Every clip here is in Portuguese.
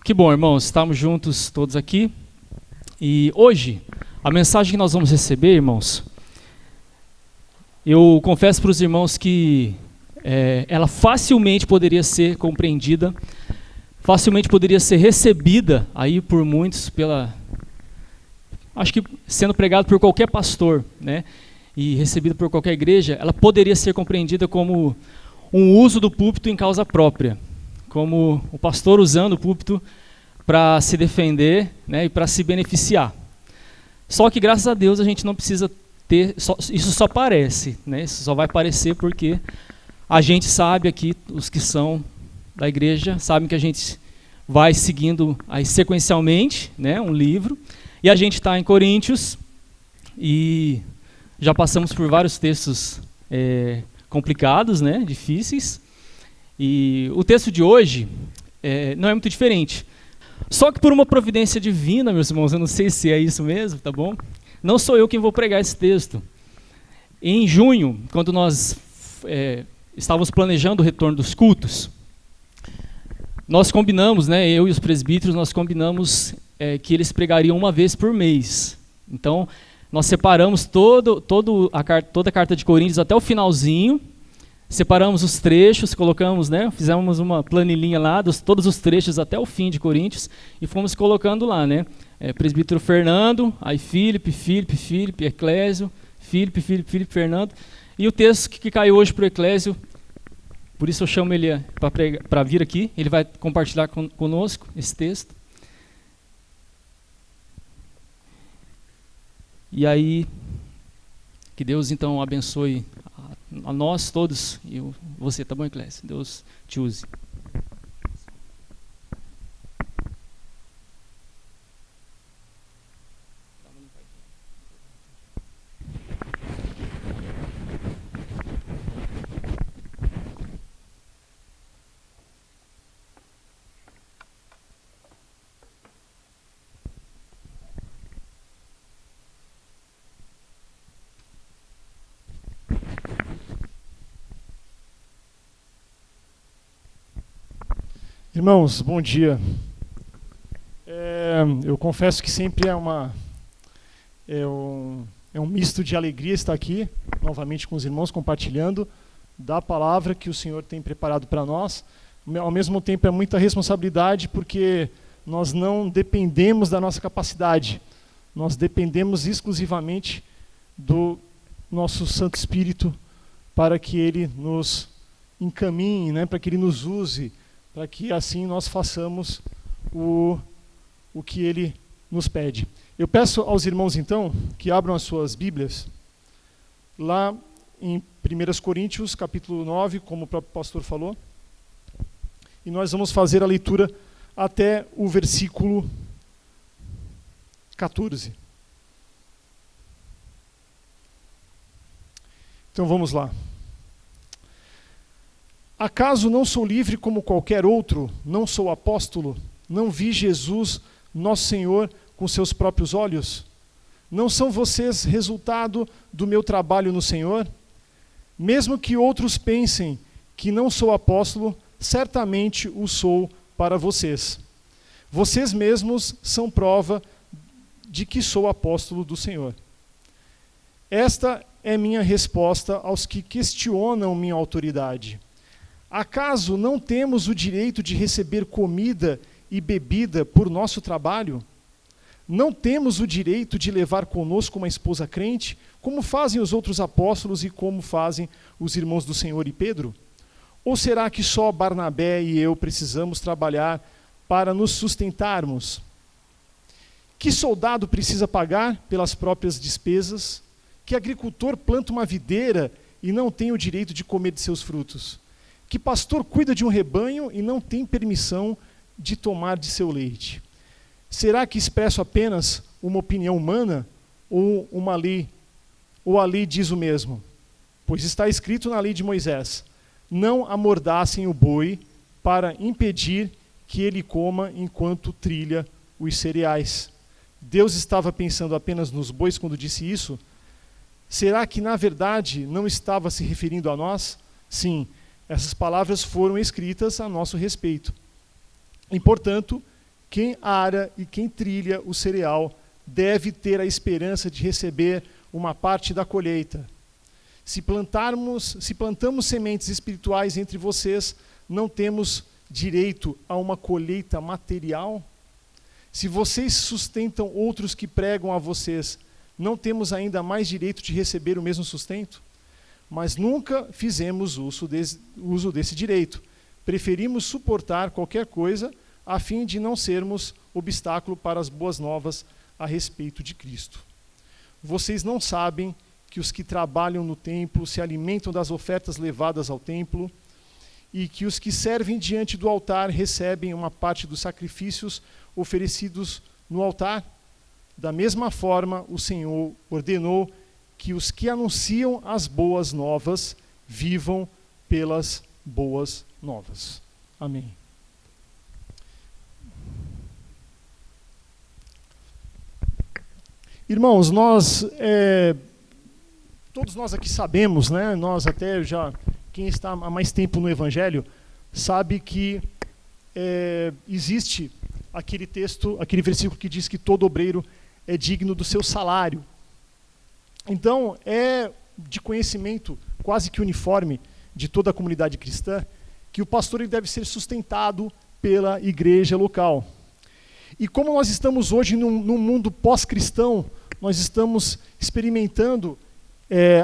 Que bom, irmãos, estamos juntos todos aqui. E hoje, a mensagem que nós vamos receber, irmãos, eu confesso para os irmãos que ela facilmente poderia ser compreendida, facilmente poderia ser recebida aí por muitos, acho que sendo pregado por qualquer pastor, né, e recebida por qualquer igreja, ela poderia ser compreendida como um uso do púlpito em causa própria, como o pastor usando o púlpito para se defender, né, e para se beneficiar. Só que, graças a Deus, a gente não precisa ter, isso só parece, né, isso só vai parecer porque a gente sabe aqui, os que são da igreja, sabem que a gente vai seguindo aí sequencialmente, né, um livro, e a gente está em Coríntios, e já passamos por vários textos complicados, né, difíceis, e o texto de hoje não é muito diferente. Só que por uma providência divina, meus irmãos, eu não sei se é isso mesmo, tá bom? Não sou eu quem vou pregar esse texto. Em junho, quando nós estávamos planejando o retorno dos cultos, nós combinamos, né, eu e os presbíteros, nós combinamos que eles pregariam uma vez por mês. Então, nós separamos toda a carta de Coríntios até o finalzinho, separamos os trechos, colocamos, né, fizemos uma planilhinha lá, todos os trechos até o fim de Coríntios, e fomos colocando lá, né, presbítero Fernando, aí Filipe, Eclésio, Filipe, Fernando, e o texto que caiu hoje para o Eclésio, por isso eu chamo ele para vir aqui, ele vai compartilhar conosco esse texto. E aí, que Deus então abençoe a nós todos e você, tá bom, Eclésio? Deus te use. Irmãos, bom dia. Eu confesso que sempre é um misto de alegria estar aqui, novamente com os irmãos, compartilhando da palavra que o Senhor tem preparado para nós. Ao mesmo tempo é muita responsabilidade, porque nós não dependemos da nossa capacidade, nós dependemos exclusivamente do nosso Santo Espírito para que Ele nos encaminhe, né, para que Ele nos use, para que assim nós façamos o que Ele nos pede. Eu peço aos irmãos, então, que abram as suas Bíblias, lá em 1 Coríntios, capítulo 9, como o próprio pastor falou, e nós vamos fazer a leitura até o versículo 14. Então vamos lá. Acaso não sou livre como qualquer outro? Não sou apóstolo? Não vi Jesus, nosso Senhor, com seus próprios olhos? Não são vocês resultado do meu trabalho no Senhor? Mesmo que outros pensem que não sou apóstolo, certamente o sou para vocês. Vocês mesmos são prova de que sou apóstolo do Senhor. Esta é minha resposta aos que questionam minha autoridade. Acaso não temos o direito de receber comida e bebida por nosso trabalho? Não temos o direito de levar conosco uma esposa crente, como fazem os outros apóstolos e como fazem os irmãos do Senhor e Pedro? Ou será que só Barnabé e eu precisamos trabalhar para nos sustentarmos? Que soldado precisa pagar pelas próprias despesas? Que agricultor planta uma videira e não tem o direito de comer de seus frutos? Que pastor cuida de um rebanho e não tem permissão de tomar de seu leite? Será que expresso apenas uma opinião humana ou a lei diz o mesmo? Pois está escrito na lei de Moisés: não amordassem o boi para impedir que ele coma enquanto trilha os cereais. Deus estava pensando apenas nos bois quando disse isso? Será que na verdade não estava se referindo a nós? Sim. Essas palavras foram escritas a nosso respeito. E, portanto, Quem ara e quem trilha o cereal deve ter a esperança de receber uma parte da colheita. Se plantamos sementes espirituais entre vocês, não temos direito a uma colheita material? Se vocês sustentam outros que pregam a vocês, não temos ainda mais direito de receber o mesmo sustento? Mas nunca fizemos uso desse direito. Preferimos suportar qualquer coisa a fim de não sermos obstáculo para as boas novas a respeito de Cristo. Vocês não sabem que os que trabalham no templo se alimentam das ofertas levadas ao templo e que os que servem diante do altar recebem uma parte dos sacrifícios oferecidos no altar? Da mesma forma, o Senhor ordenou que os que anunciam as boas novas vivam pelas boas novas. Amém. Irmãos, todos nós aqui sabemos, né? Nós até já, quem está há mais tempo no Evangelho, sabe que existe aquele texto, aquele versículo que diz que todo obreiro é digno do seu salário. Então, é de conhecimento quase que uniforme de toda a comunidade cristã que o pastor ele deve ser sustentado pela igreja local. E como nós estamos hoje num mundo pós-cristão, nós estamos experimentando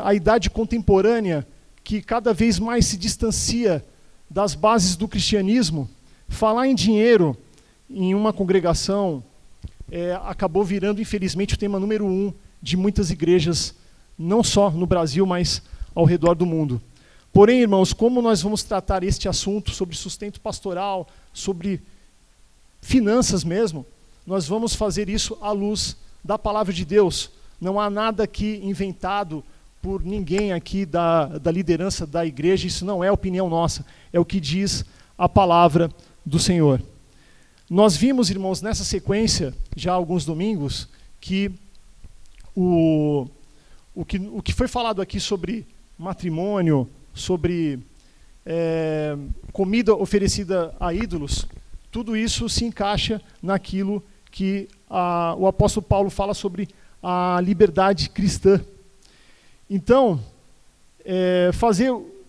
a idade contemporânea que cada vez mais se distancia das bases do cristianismo. Falar em dinheiro em uma congregação acabou virando, infelizmente, o tema número 1 de muitas igrejas, não só no Brasil, mas ao redor do mundo. Porém, irmãos, como nós vamos tratar este assunto sobre sustento pastoral, sobre finanças mesmo, nós vamos fazer isso à luz da palavra de Deus. Não há nada aqui inventado por ninguém aqui da liderança da igreja, isso não é opinião nossa, é o que diz a palavra do Senhor. Nós vimos, irmãos, nessa sequência, já há alguns domingos, que o que foi falado aqui sobre matrimônio, sobre comida oferecida a ídolos, tudo isso se encaixa naquilo que o apóstolo Paulo fala sobre a liberdade cristã. Então,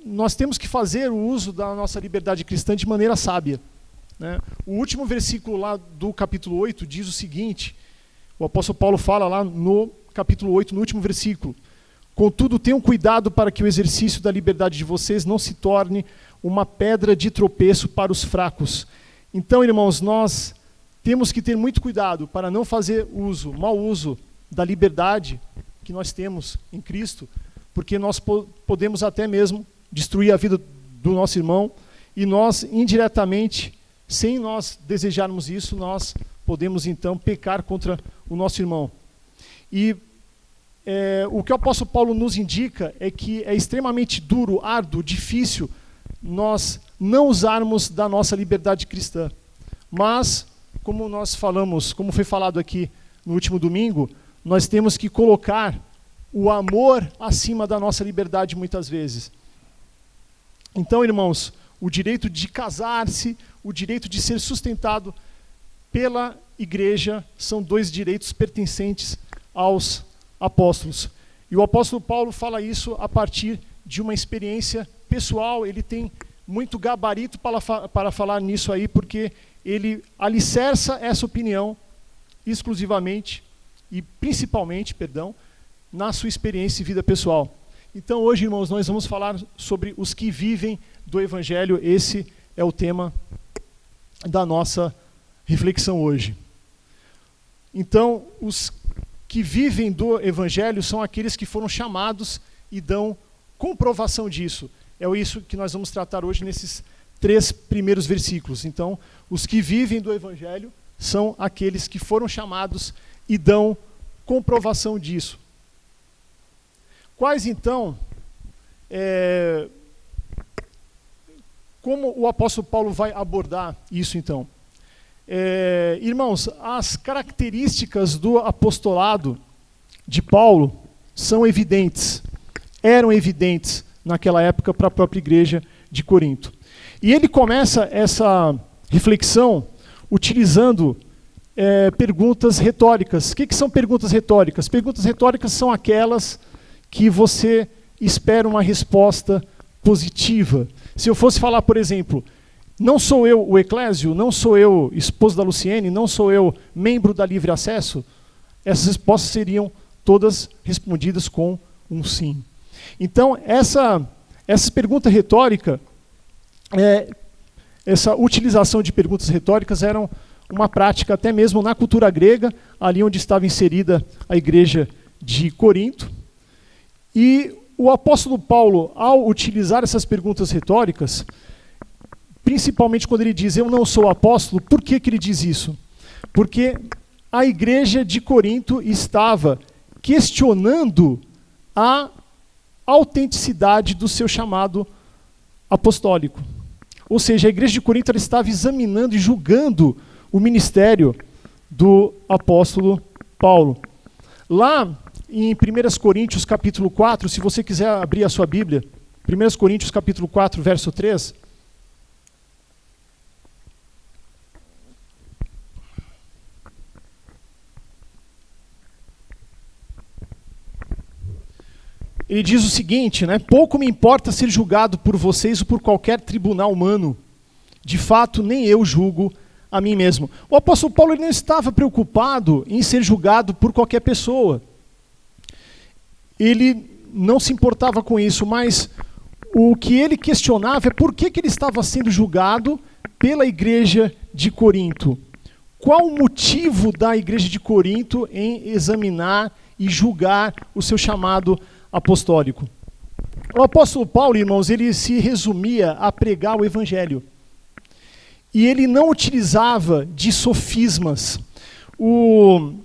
nós temos que fazer o uso da nossa liberdade cristã de maneira sábia, né? O último versículo lá do capítulo 8 diz o seguinte, o apóstolo Paulo fala lá no capítulo 8, no último versículo: contudo, tenham cuidado para que o exercício da liberdade de vocês não se torne uma pedra de tropeço para os fracos. Então, irmãos, nós temos que ter muito cuidado para não fazer mau uso da liberdade que nós temos em Cristo, porque nós podemos até mesmo destruir a vida do nosso irmão e nós, indiretamente, sem nós desejarmos isso, nós podemos então pecar contra o nosso irmão. E o que o apóstolo Paulo nos indica é que é extremamente duro, árduo, difícil nós não usarmos da nossa liberdade cristã. Mas, como nós falamos, como foi falado aqui no último domingo, nós temos que colocar o amor acima da nossa liberdade muitas vezes. Então, irmãos, o direito de casar-se, o direito de ser sustentado pela igreja são dois direitos pertencentes aos apóstolos. E o apóstolo Paulo fala isso a partir de uma experiência pessoal. Ele tem muito gabarito para falar nisso aí, porque ele alicerça essa opinião exclusivamente e principalmente, na sua experiência e vida pessoal. Então hoje, irmãos, nós vamos falar sobre os que vivem do Evangelho. Esse é o tema da nossa reflexão hoje. Então, os que vivem do Evangelho são aqueles que foram chamados e dão comprovação disso. É isso que nós vamos tratar hoje nesses 3 primeiros versículos. Então, os que vivem do Evangelho são aqueles que foram chamados e dão comprovação disso. Quais, então, como o apóstolo Paulo vai abordar isso, então? Irmãos, as características do apostolado de Paulo são evidentes, eram evidentes naquela época para a própria igreja de Corinto. E ele começa essa reflexão utilizando perguntas retóricas. O que são perguntas retóricas? Perguntas retóricas são aquelas que você espera uma resposta positiva. Se eu fosse falar, por exemplo, não sou eu o Eclésio, não sou eu esposo da Luciene, não sou eu membro da Livre Acesso, essas respostas seriam todas respondidas com um sim. Então, essa pergunta retórica, essa utilização de perguntas retóricas eram uma prática até mesmo na cultura grega, ali onde estava inserida a igreja de Corinto. E o apóstolo Paulo, ao utilizar essas perguntas retóricas, principalmente quando ele diz, eu não sou apóstolo, por que ele diz isso? Porque a igreja de Corinto estava questionando a autenticidade do seu chamado apostólico. Ou seja, a igreja de Corinto ela estava examinando e julgando o ministério do apóstolo Paulo. Lá em 1 Coríntios capítulo 4, se você quiser abrir a sua Bíblia, 1 Coríntios capítulo 4, verso 3, ele diz o seguinte, né? Pouco me importa ser julgado por vocês ou por qualquer tribunal humano. De fato, nem eu julgo a mim mesmo. O apóstolo Paulo ele não estava preocupado em ser julgado por qualquer pessoa. Ele não se importava com isso, mas o que ele questionava é por que ele estava sendo julgado pela igreja de Corinto. Qual o motivo da igreja de Corinto em examinar e julgar o seu chamado apostólico? O apóstolo Paulo, irmãos, ele se resumia a pregar o evangelho. E ele não utilizava de sofismas.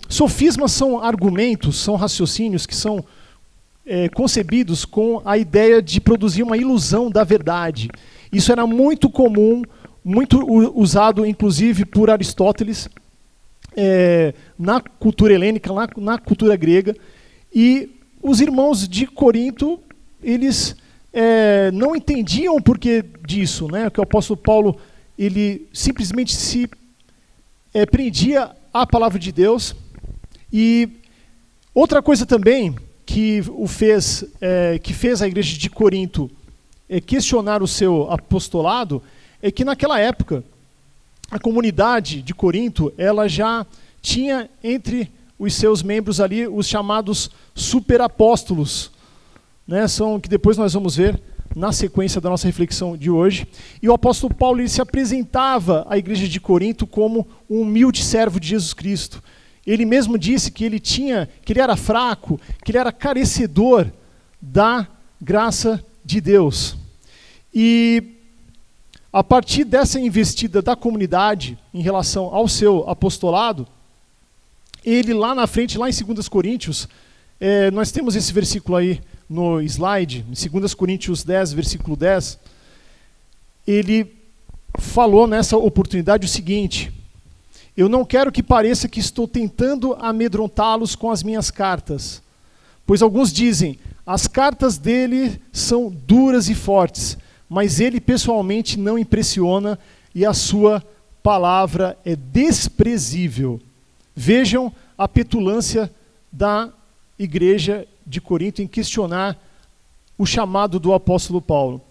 Sofismas são argumentos, são raciocínios que são concebidos com a ideia de produzir uma ilusão da verdade. Isso era muito comum, muito usado inclusive por Aristóteles na cultura helênica, na cultura grega. E os irmãos de Corinto, eles não entendiam o porquê disso, né? Que o apóstolo Paulo ele simplesmente se prendia à palavra de Deus. E outra coisa também que fez a igreja de Corinto questionar o seu apostolado é que naquela época a comunidade de Corinto ela já tinha entre os seus membros ali os chamados superapóstolos, né? São que depois nós vamos ver na sequência da nossa reflexão de hoje. E o apóstolo Paulo ele se apresentava à igreja de Corinto como um humilde servo de Jesus Cristo. Ele mesmo disse que ele era fraco, que ele era carecedor da graça de Deus. E a partir dessa investida da comunidade em relação ao seu apostolado, ele lá na frente, lá em 2 Coríntios, nós temos esse versículo aí no slide, em 2 Coríntios 10, versículo 10, ele falou nessa oportunidade o seguinte: eu não quero que pareça que estou tentando amedrontá-los com as minhas cartas, pois alguns dizem, as cartas dele são duras e fortes, mas ele pessoalmente não impressiona e a sua palavra é desprezível. Vejam a petulância da igreja de Corinto em questionar o chamado do apóstolo Paulo.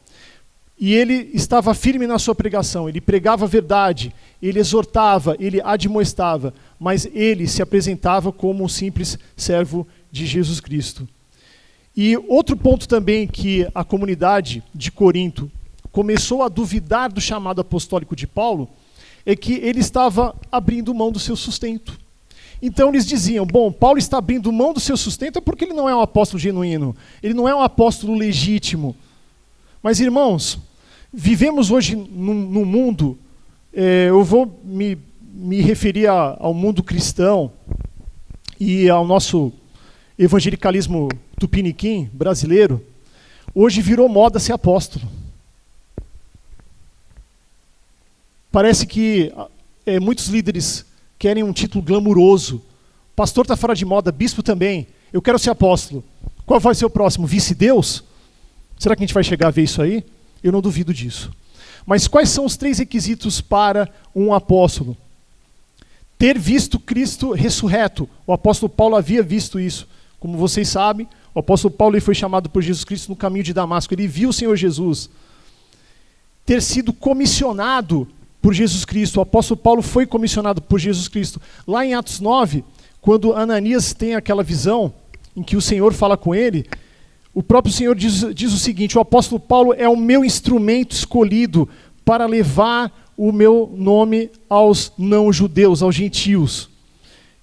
E ele estava firme na sua pregação, ele pregava a verdade, ele exortava, ele admoestava, mas ele se apresentava como um simples servo de Jesus Cristo. E outro ponto também que a comunidade de Corinto começou a duvidar do chamado apostólico de Paulo é que ele estava abrindo mão do seu sustento. Então eles diziam, bom, Paulo está abrindo mão do seu sustento porque ele não é um apóstolo genuíno, ele não é um apóstolo legítimo. Mas irmãos, vivemos hoje num mundo, eu vou me referir ao mundo cristão e ao nosso evangelicalismo tupiniquim brasileiro. Hoje virou moda ser apóstolo. Parece que muitos líderes querem um título glamuroso. Pastor está fora de moda, bispo também. Eu quero ser apóstolo. Qual vai ser o próximo? Vice-deus? Será que a gente vai chegar a ver isso aí? Eu não duvido disso. Mas quais são os 3 requisitos para um apóstolo? ter visto Cristo ressurreto. O apóstolo Paulo havia visto isso. Como vocês sabem, o apóstolo Paulo ele foi chamado por Jesus Cristo no caminho de Damasco. Ele viu o Senhor Jesus. Ter sido comissionado por Jesus Cristo. O apóstolo Paulo foi comissionado por Jesus Cristo. Lá em Atos 9, quando Ananias tem aquela visão em que o Senhor fala com ele, o próprio Senhor diz o seguinte: o apóstolo Paulo é o meu instrumento escolhido para levar o meu nome aos não-judeus, aos gentios.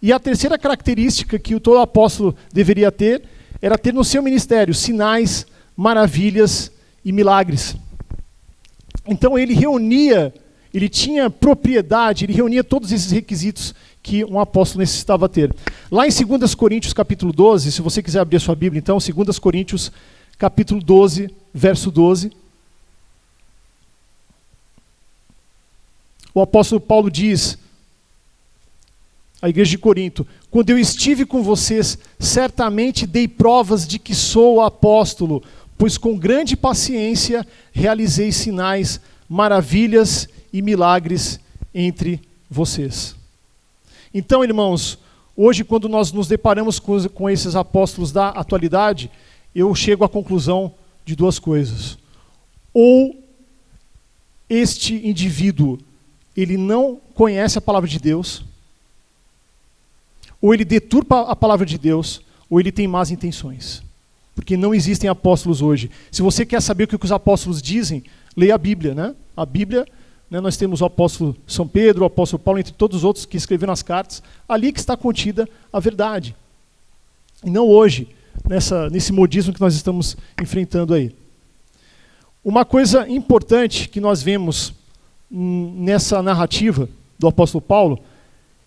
E a terceira característica que todo apóstolo deveria ter, era ter no seu ministério sinais, maravilhas e milagres. Então ele tinha propriedade, ele reunia todos esses requisitos que um apóstolo necessitava ter. Lá em 2 Coríntios capítulo 12, se você quiser abrir a sua Bíblia, então, 2 Coríntios capítulo 12, verso 12. O apóstolo Paulo diz à igreja de Corinto: quando eu estive com vocês, certamente dei provas de que sou apóstolo, pois com grande paciência realizei sinais, maravilhas e milagres entre vocês. Então, irmãos, hoje quando nós nos deparamos com esses apóstolos da atualidade, eu chego à conclusão de duas coisas. Ou este indivíduo, ele não conhece a palavra de Deus, ou ele deturpa a palavra de Deus, ou ele tem más intenções. Porque não existem apóstolos hoje. Se você quer saber o que os apóstolos dizem, leia a Bíblia, né? A Bíblia, né, nós temos o apóstolo São Pedro, o apóstolo Paulo, entre todos os outros que escreveram as cartas, ali que está contida a verdade. E não hoje, nesse modismo que nós estamos enfrentando aí. Uma coisa importante que nós vemos nessa narrativa do apóstolo Paulo,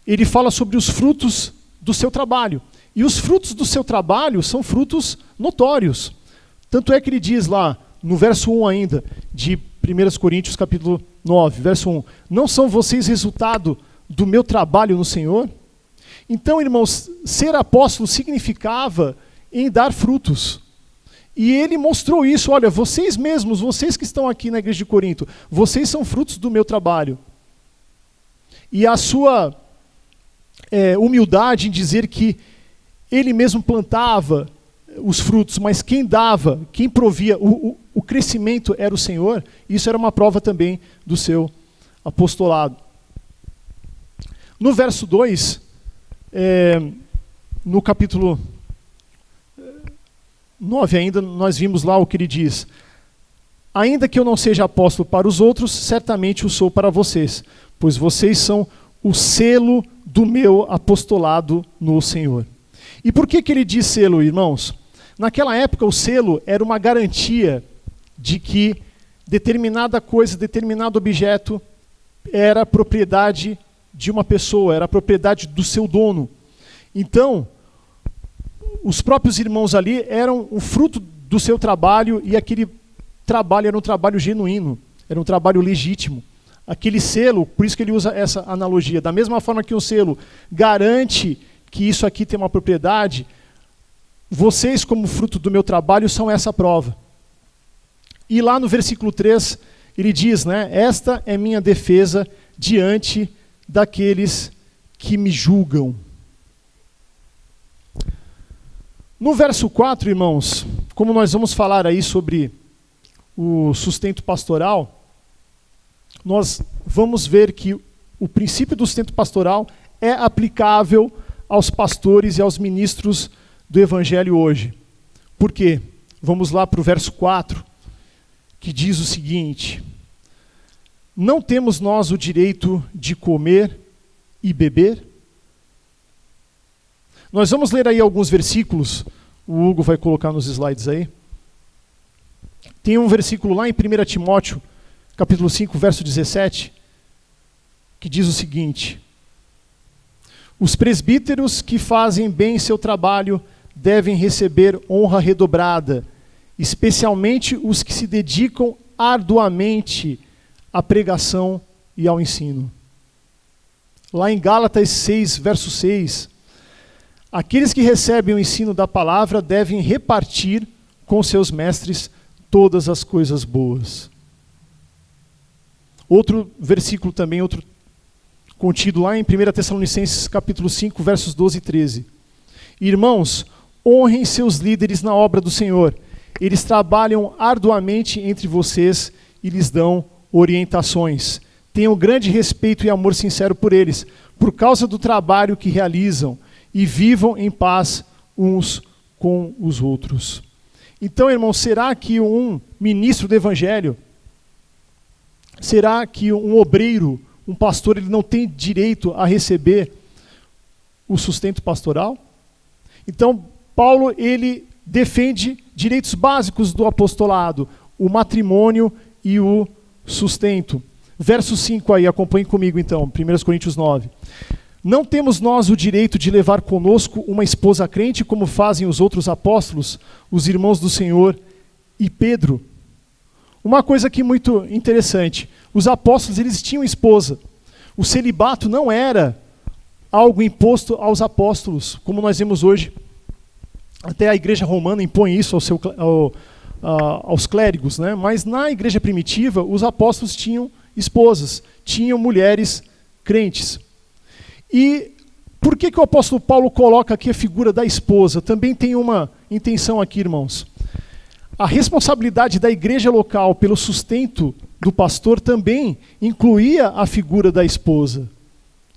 ele fala sobre os frutos do seu trabalho. E os frutos do seu trabalho são frutos notórios. Tanto é que ele diz lá, no verso 1 ainda, de 1 Coríntios capítulo 9, verso 1, não são vocês resultado do meu trabalho no Senhor? Então, irmãos, ser apóstolo significava em dar frutos. E ele mostrou isso: olha, vocês mesmos, vocês que estão aqui na igreja de Corinto, vocês são frutos do meu trabalho. E a sua humildade em dizer que ele mesmo plantava os frutos, mas quem dava, quem provia o crescimento era o Senhor, isso era uma prova também do seu apostolado. No verso 2, no capítulo 9 ainda, nós vimos lá o que ele diz: ainda que eu não seja apóstolo para os outros, certamente o sou para vocês, pois vocês são o selo do meu apostolado no Senhor. E por que ele diz selo, irmãos? Naquela época o selo era uma garantia de que determinada coisa, determinado objeto era propriedade de uma pessoa, era propriedade do seu dono. Então, os próprios irmãos ali eram o fruto do seu trabalho, e aquele trabalho era um trabalho genuíno, era um trabalho legítimo. Aquele selo, por isso que ele usa essa analogia, da mesma forma que o selo garante que isso aqui tem uma propriedade, vocês, como fruto do meu trabalho, são essa prova. E lá no versículo 3, ele diz, né, esta é minha defesa diante daqueles que me julgam. No verso 4, irmãos, como nós vamos falar aí sobre o sustento pastoral, nós vamos ver que o princípio do sustento pastoral é aplicável aos pastores e aos ministros do Evangelho hoje. Por quê? Vamos lá para o verso 4, que diz o seguinte: não temos nós o direito de comer e beber? Nós vamos ler aí alguns versículos, o Hugo vai colocar nos slides aí. Tem um versículo lá em 1 Timóteo, capítulo 5, verso 17, que diz o seguinte: os presbíteros que fazem bem seu trabalho devem receber honra redobrada, especialmente os que se dedicam arduamente à pregação e ao ensino. Lá em Gálatas 6, verso 6, aqueles que recebem o ensino da palavra devem repartir com seus mestres todas as coisas boas. Outro versículo também, outro contido lá em 1 Tessalonicenses capítulo 5, versos 12 e 13. Irmãos, honrem seus líderes na obra do Senhor. Eles trabalham arduamente entre vocês e lhes dão orientações. Tenham grande respeito e amor sincero por eles, por causa do trabalho que realizam, e vivam em paz uns com os outros. Então, irmãos, será que um ministro do Evangelho, será que um obreiro, um pastor, ele não tem direito a receber o sustento pastoral? Então, Paulo, ele defende direitos básicos do apostolado, o matrimônio e o sustento. Verso 5 aí, acompanhe comigo então, 1 Coríntios 9. Não temos nós o direito de levar conosco uma esposa crente, como fazem os outros apóstolos, os irmãos do Senhor e Pedro? Uma coisa aqui muito interessante, os apóstolos, eles tinham esposa. O celibato não era algo imposto aos apóstolos, como nós vemos hoje. Até a igreja romana impõe isso aos clérigos, né? Mas na igreja primitiva, os apóstolos tinham esposas, tinham mulheres crentes. E por que o apóstolo Paulo coloca aqui a figura da esposa? Também tem uma intenção aqui, irmãos. A responsabilidade da igreja local pelo sustento do pastor também incluía a figura da esposa.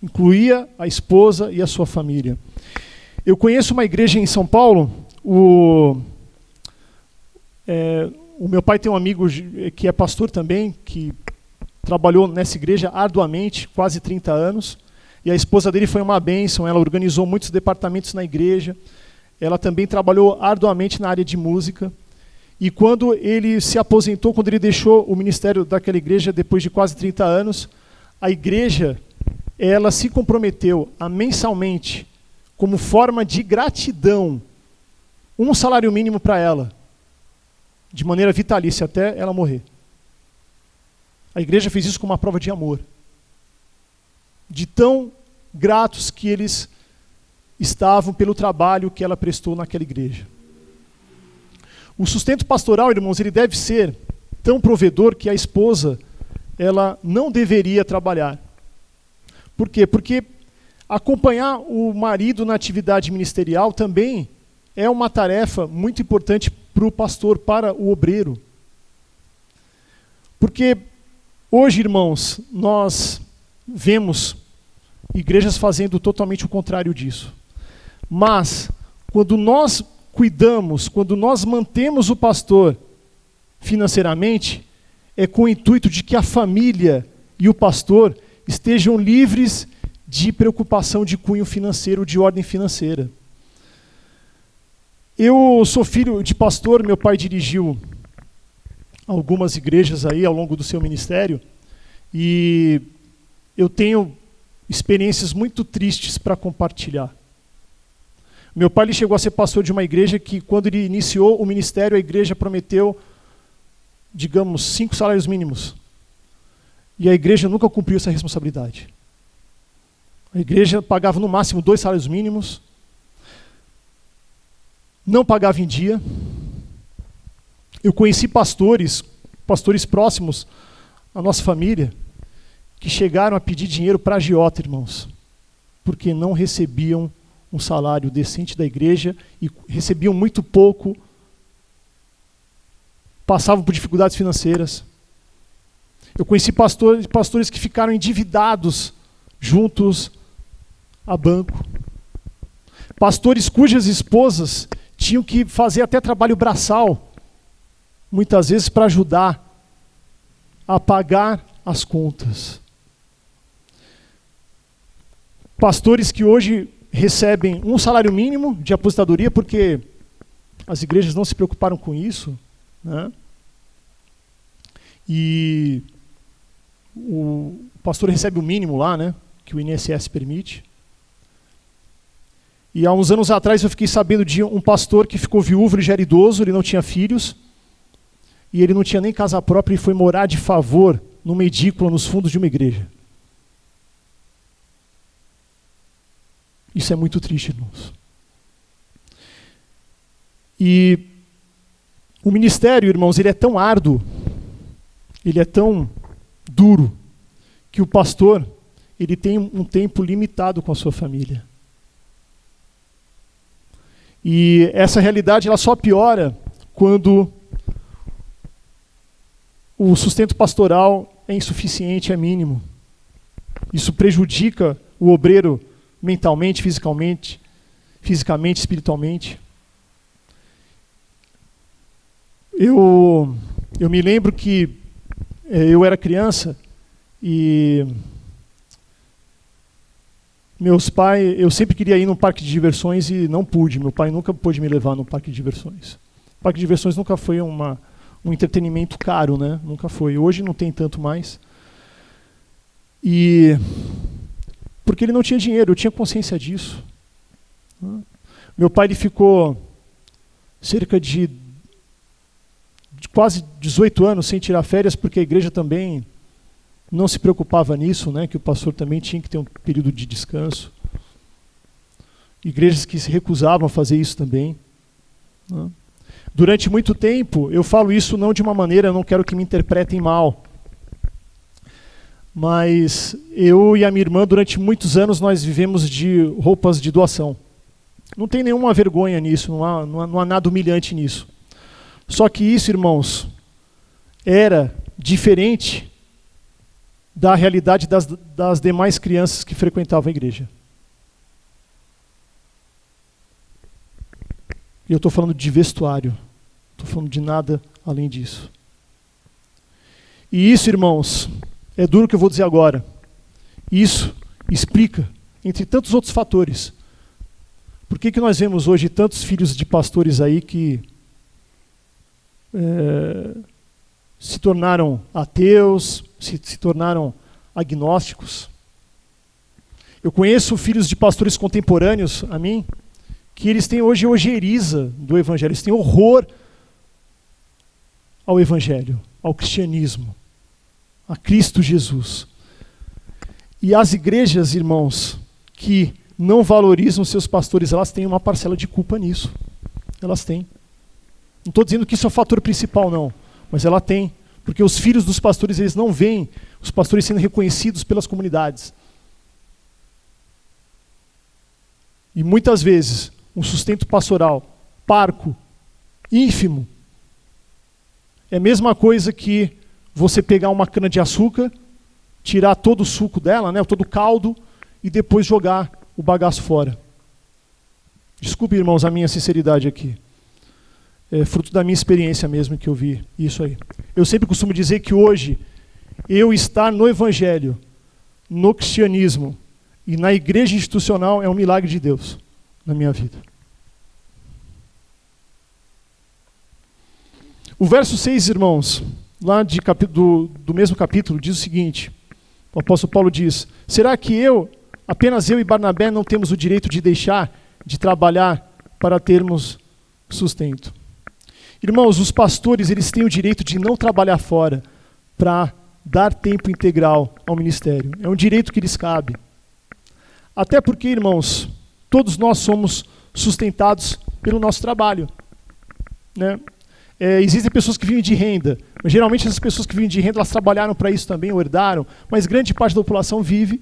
Incluía a esposa e a sua família. Eu conheço uma igreja em São Paulo, o meu pai tem um amigo que é pastor também, que trabalhou nessa igreja arduamente, quase 30 anos, e a esposa dele foi uma bênção, ela organizou muitos departamentos na igreja, ela também trabalhou arduamente na área de música, e quando ele se aposentou, quando ele deixou o ministério daquela igreja, depois de quase 30 anos, a igreja, ela se comprometeu a mensalmente, como forma de gratidão, um salário mínimo para ela, de maneira vitalícia, até ela morrer. A igreja fez isso como uma prova de amor. De tão gratos que eles estavam pelo trabalho que ela prestou naquela igreja. O sustento pastoral, irmãos, ele deve ser tão provedor que a esposa, ela não deveria trabalhar. Por quê? Porque acompanhar o marido na atividade ministerial também é uma tarefa muito importante para o pastor, para o obreiro. Porque hoje, irmãos, nós vemos igrejas fazendo totalmente o contrário disso. Mas, quando nós cuidamos, quando nós mantemos o pastor financeiramente, é com o intuito de que a família e o pastor estejam livres de preocupação de cunho financeiro, de ordem financeira. Eu sou filho de pastor, meu pai dirigiu algumas igrejas aí ao longo do seu ministério, e eu tenho experiências muito tristes para compartilhar. Meu pai ele chegou a ser pastor de uma igreja que, quando ele iniciou o ministério, a igreja prometeu, digamos, 5 salários mínimos. E a igreja nunca cumpriu essa responsabilidade. A igreja pagava no máximo 2 salários mínimos, não pagava em dia. Eu conheci pastores próximos à nossa família, que chegaram a pedir dinheiro para agiota, irmãos, porque não recebiam um salário decente da igreja e recebiam muito pouco, passavam por dificuldades financeiras. Eu conheci pastores que ficaram endividados juntos a banco. Pastores cujas esposas tinham que fazer até trabalho braçal, muitas vezes para ajudar a pagar as contas. Pastores que hoje recebem um salário mínimo de aposentadoria, porque as igrejas não se preocuparam com isso, né? E o pastor recebe o mínimo lá, né, que o INSS permite. E há uns anos atrás eu fiquei sabendo de um pastor que ficou viúvo, ele já era idoso, ele não tinha filhos, e ele não tinha nem casa própria e foi morar de favor numa edícula nos fundos de uma igreja. Isso é muito triste, irmãos. E o ministério, irmãos, ele é tão árduo, ele é tão duro, que o pastor, ele tem um tempo limitado com a sua família. E essa realidade ela só piora quando o sustento pastoral é insuficiente, é mínimo. Isso prejudica o obreiro mentalmente, fisicamente, espiritualmente. Eu me lembro que eu era criança e meus pais, eu sempre queria ir num parque de diversões e não pude. Meu pai nunca pôde me levar num parque de diversões. O parque de diversões nunca foi um entretenimento caro, né? Nunca foi. Hoje não tem tanto mais. E porque ele não tinha dinheiro, eu tinha consciência disso. Meu pai ele ficou cerca de quase 18 anos sem tirar férias, porque a igreja também não se preocupava nisso, né, que o pastor também tinha que ter um período de descanso. Igrejas que se recusavam a fazer isso também. Né. Durante muito tempo, eu falo isso não de uma maneira, eu não quero que me interpretem mal, mas eu e a minha irmã, durante muitos anos, nós vivemos de roupas de doação. Não tem nenhuma vergonha nisso, não há nada humilhante nisso. Só que isso, irmãos, era diferente da realidade das demais crianças que frequentavam a igreja. E eu estou falando de vestuário, estou falando de nada além disso. E isso, irmãos, é duro o que eu vou dizer agora. Isso explica, entre tantos outros fatores, por que nós vemos hoje tantos filhos de pastores aí que se tornaram ateus, se tornaram agnósticos. Eu conheço filhos de pastores contemporâneos a mim, que eles têm hoje ojeriza do evangelho, eles têm horror ao evangelho, ao cristianismo, a Cristo Jesus. E as igrejas, irmãos, que não valorizam seus pastores, elas têm uma parcela de culpa nisso. Elas têm. Não estou dizendo que isso é o fator principal, não, mas ela tem. Porque os filhos dos pastores, eles não veem os pastores sendo reconhecidos pelas comunidades. E muitas vezes, um sustento pastoral parco, ínfimo, é a mesma coisa que você pegar uma cana de açúcar, tirar todo o suco dela, né, todo o caldo, e depois jogar o bagaço fora. Desculpe, irmãos, a minha sinceridade aqui. É fruto da minha experiência mesmo que eu vi isso aí. Eu sempre costumo dizer que hoje, eu estar no evangelho, no cristianismo e na igreja institucional é um milagre de Deus na minha vida. O verso 6, irmãos, lá do mesmo capítulo, diz o seguinte, o apóstolo Paulo diz, será que apenas eu e Barnabé não temos o direito de deixar de trabalhar para termos sustento? Irmãos, os pastores, eles têm o direito de não trabalhar fora para dar tempo integral ao ministério. É um direito que lhes cabe. Até porque, irmãos, todos nós somos sustentados pelo nosso trabalho. Né? Existem pessoas que vivem de renda, mas geralmente essas pessoas que vivem de renda, elas trabalharam para isso também, ou herdaram, mas grande parte da população vive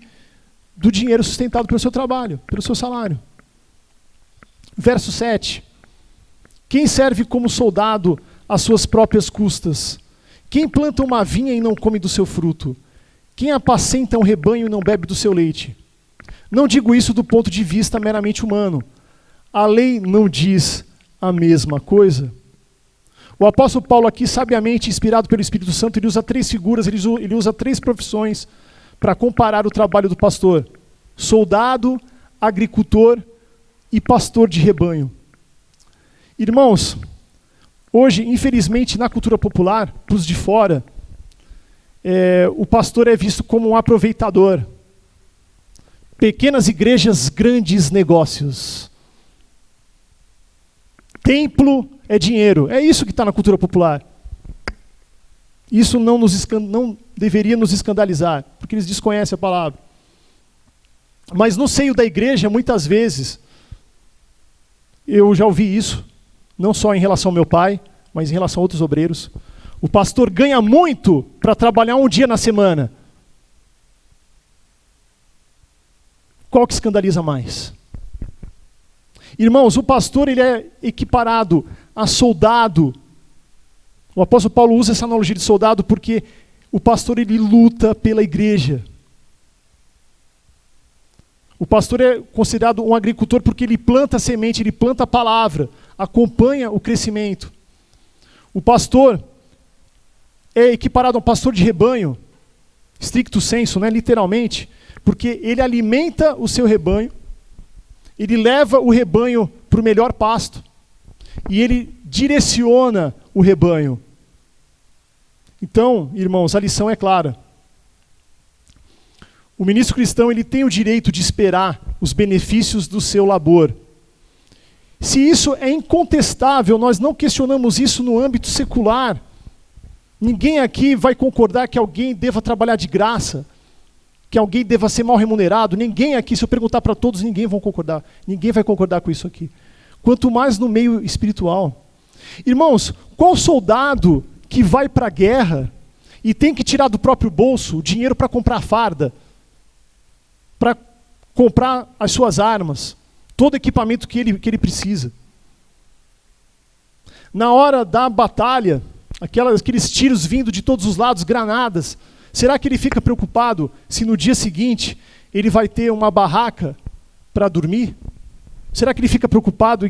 do dinheiro sustentado pelo seu trabalho, pelo seu salário. Verso 7. Quem serve como soldado às suas próprias custas? Quem planta uma vinha e não come do seu fruto? Quem apacenta um rebanho e não bebe do seu leite? Não digo isso do ponto de vista meramente humano. A lei não diz a mesma coisa? O apóstolo Paulo aqui, sabiamente inspirado pelo Espírito Santo, ele usa 3 figuras, ele usa 3 profissões para comparar o trabalho do pastor. Soldado, agricultor e pastor de rebanho. Irmãos, hoje, infelizmente, na cultura popular, para os de fora, o pastor é visto como um aproveitador. Pequenas igrejas, grandes negócios. Templo é dinheiro. É isso que está na cultura popular. Isso não deveria nos escandalizar, porque eles desconhecem a palavra. Mas no seio da igreja, muitas vezes, eu já ouvi isso, não só em relação ao meu pai, mas em relação a outros obreiros. O pastor ganha muito para trabalhar um dia na semana. Qual que escandaliza mais? Irmãos, o pastor ele é equiparado a soldado. O apóstolo Paulo usa essa analogia de soldado porque o pastor ele luta pela igreja. O pastor é considerado um agricultor porque ele planta a semente, ele planta a palavra, acompanha o crescimento. O pastor é equiparado a um pastor de rebanho, stricto sensu, né, literalmente, porque ele alimenta o seu rebanho, ele leva o rebanho para o melhor pasto e ele direciona o rebanho. Então, irmãos, a lição é clara. O ministro cristão ele tem o direito de esperar os benefícios do seu labor. Se isso é incontestável, nós não questionamos isso no âmbito secular. Ninguém aqui vai concordar que alguém deva trabalhar de graça, que alguém deva ser mal remunerado. Ninguém aqui, se eu perguntar para todos, ninguém vai concordar. Ninguém vai concordar com isso aqui. Quanto mais no meio espiritual. Irmãos, qual soldado que vai para a guerra e tem que tirar do próprio bolso o dinheiro para comprar a farda, para comprar as suas armas, todo o equipamento que ele precisa? Na hora da batalha, aqueles tiros vindo de todos os lados, granadas, será que ele fica preocupado se no dia seguinte ele vai ter uma barraca para dormir? Será que ele fica preocupado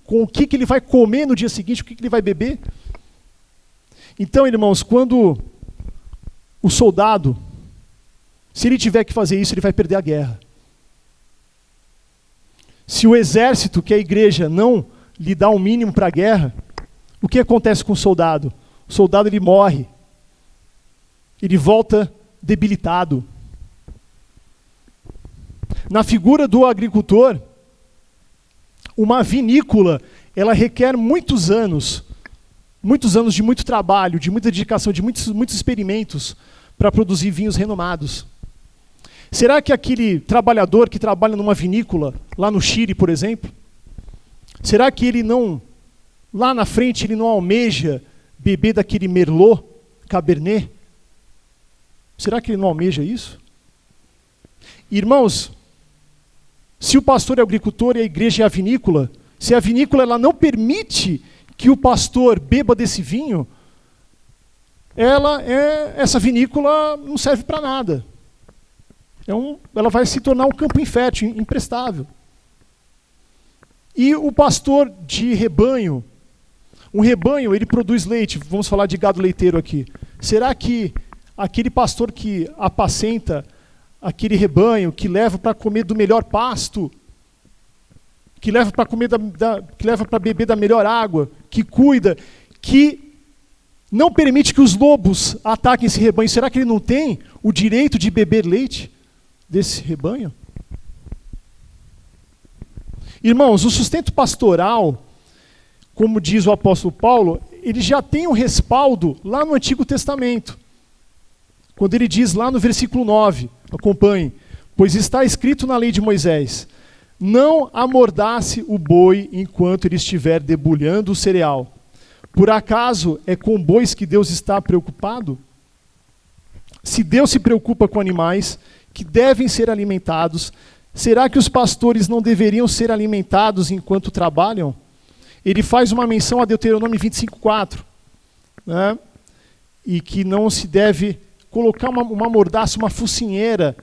com o que ele vai comer no dia seguinte, o que ele vai beber? Então, irmãos, quando o soldado, se ele tiver que fazer isso, ele vai perder a guerra. Se o exército, que é a igreja, não lhe dá um mínimo para a guerra, o que acontece com o soldado? O soldado ele morre. Ele volta debilitado. Na figura do agricultor, uma vinícola, ela requer muitos anos de muito trabalho, de muita dedicação, de muitos experimentos para produzir vinhos renomados. Será que aquele trabalhador que trabalha numa vinícola, lá no Chile, por exemplo, será que ele não, lá na frente, ele não almeja beber daquele Merlot, Cabernet? Será que ele não almeja isso? Irmãos, se o pastor é o agricultor e a igreja é a vinícola, se a vinícola ela não permite que o pastor beba desse vinho, essa vinícola não serve para nada. Ela vai se tornar um campo infértil, imprestável. E o pastor de rebanho, um rebanho, ele produz leite, vamos falar de gado leiteiro aqui. Será que aquele pastor que apacenta aquele rebanho, que leva para comer do melhor pasto, que leva para comer que leva para beber da melhor água, que cuida, que não permite que os lobos ataquem esse rebanho, será que ele não tem o direito de beber leite desse rebanho? Irmãos, o sustento pastoral, como diz o apóstolo Paulo, ele já tem um respaldo lá no Antigo Testamento. Quando ele diz lá no versículo 9, acompanhe, pois está escrito na lei de Moisés, não amordace o boi enquanto ele estiver debulhando o cereal. Por acaso é com bois que Deus está preocupado? Se Deus se preocupa com animais que devem ser alimentados, será que os pastores não deveriam ser alimentados enquanto trabalham? Ele faz uma menção a Deuteronômio 25:4, né? E que não se deve colocar uma mordaça, uma focinheira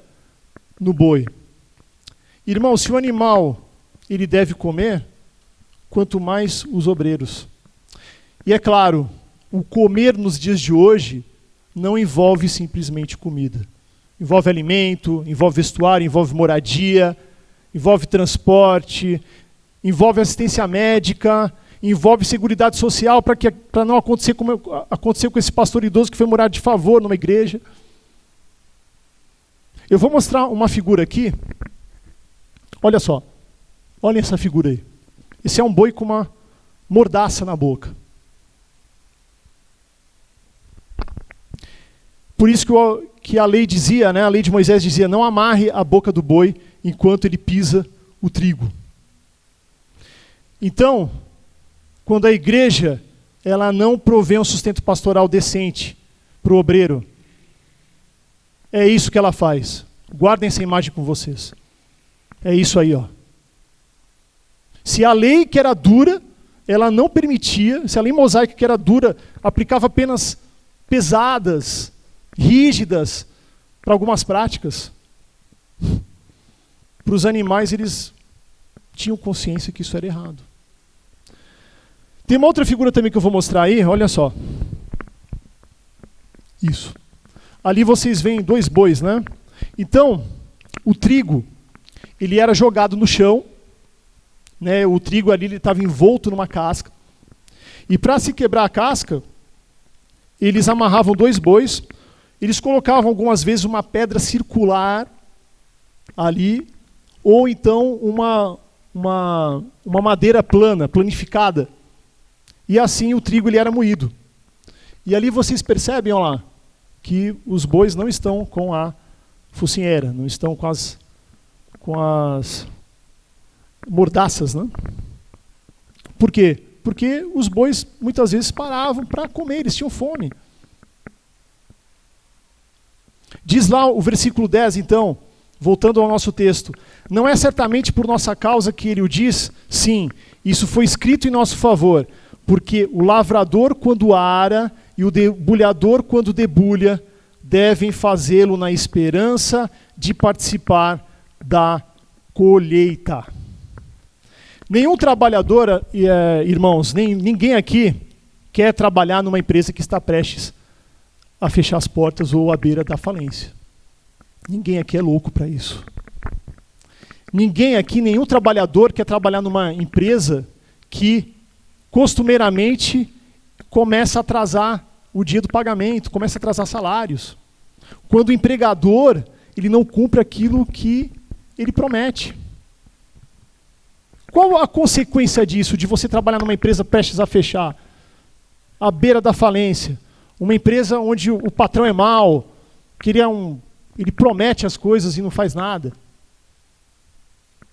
no boi. Irmão, se o animal ele deve comer, quanto mais os obreiros. E é claro, o comer nos dias de hoje não envolve simplesmente comida. Envolve alimento, envolve vestuário, envolve moradia, envolve transporte, envolve assistência médica, envolve seguridade social para não acontecer como aconteceu com esse pastor idoso que foi morar de favor numa igreja. Eu vou mostrar uma figura aqui. Olha só. Olha essa figura aí. Esse é um boi com uma mordaça na boca. Por isso que a lei dizia, né, a lei de Moisés dizia, não amarre a boca do boi enquanto ele pisa o trigo. Então, quando a igreja ela não provê um sustento pastoral decente para o obreiro, é isso que ela faz. Guardem essa imagem com vocês. É isso aí, ó. Se a lei que era dura, ela não permitia, se a lei mosaica que era dura, aplicava penas pesadas, rígidas, para algumas práticas, para os animais eles tinham consciência que isso era errado. Tem uma outra figura também que eu vou mostrar aí, olha só. Isso. Ali vocês veem 2 bois, né? Então, o trigo, ele era jogado no chão, né? O trigo ali estava envolto numa casca. E para se quebrar a casca, eles amarravam 2 bois, eles colocavam algumas vezes uma pedra circular ali, ou então uma madeira plana, planificada. E assim o trigo ele era moído. E ali vocês percebem, ó lá, que os bois não estão com a focinheira, não estão com as mordaças, né? Por quê? Porque os bois muitas vezes paravam para comer, eles tinham fome. Diz lá o versículo 10, então, voltando ao nosso texto: não é certamente por nossa causa que ele o diz? Sim, isso foi escrito em nosso favor, porque o lavrador quando ara e o debulhador quando debulha devem fazê-lo na esperança de participar da colheita. Nenhum trabalhador, irmãos, ninguém aqui quer trabalhar numa empresa que está prestes a fechar as portas ou à beira da falência. Ninguém aqui é louco para isso. Ninguém aqui, nenhum trabalhador quer trabalhar numa empresa que costumeiramente começa a atrasar o dia do pagamento, começa a atrasar salários. Quando o empregador ele não cumpre aquilo que ele promete. Qual a consequência disso, de você trabalhar numa empresa prestes a fechar, à beira da falência? Uma empresa onde o patrão é mau, que ele promete as coisas e não faz nada.